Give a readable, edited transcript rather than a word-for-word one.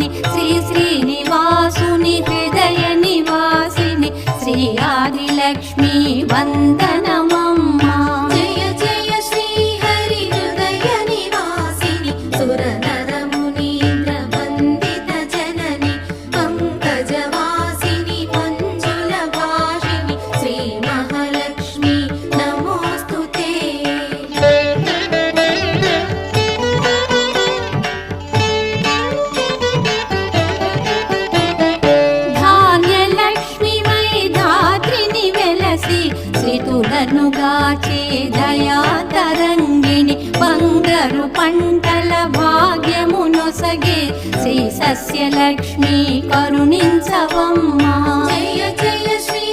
వాసిని శ్రీ శ్రీనివాసుని హృదయ నివాసిని శ్రీ ఆదిలక్ష్మి వందనమమ్మా. జయ జయ శ్రీ హరి హృదయ నివాసిని సురనర మునీంద్ర వందిత జనని పంకజవాసిని మంజుల భాషిని శ్రీ మహాలక్ష్మి నమోస్తుతే. ధాన్యలక్ష్మిమై ధాత్రిని వెలసి శ్రీతులను గాచే దయా తరంగిణి బంగారు పంటల భాగ్యమునొసగే శ్రీ సస్యలక్ష్మి కరుణించవమ్మా. జయ జయ శ్రీ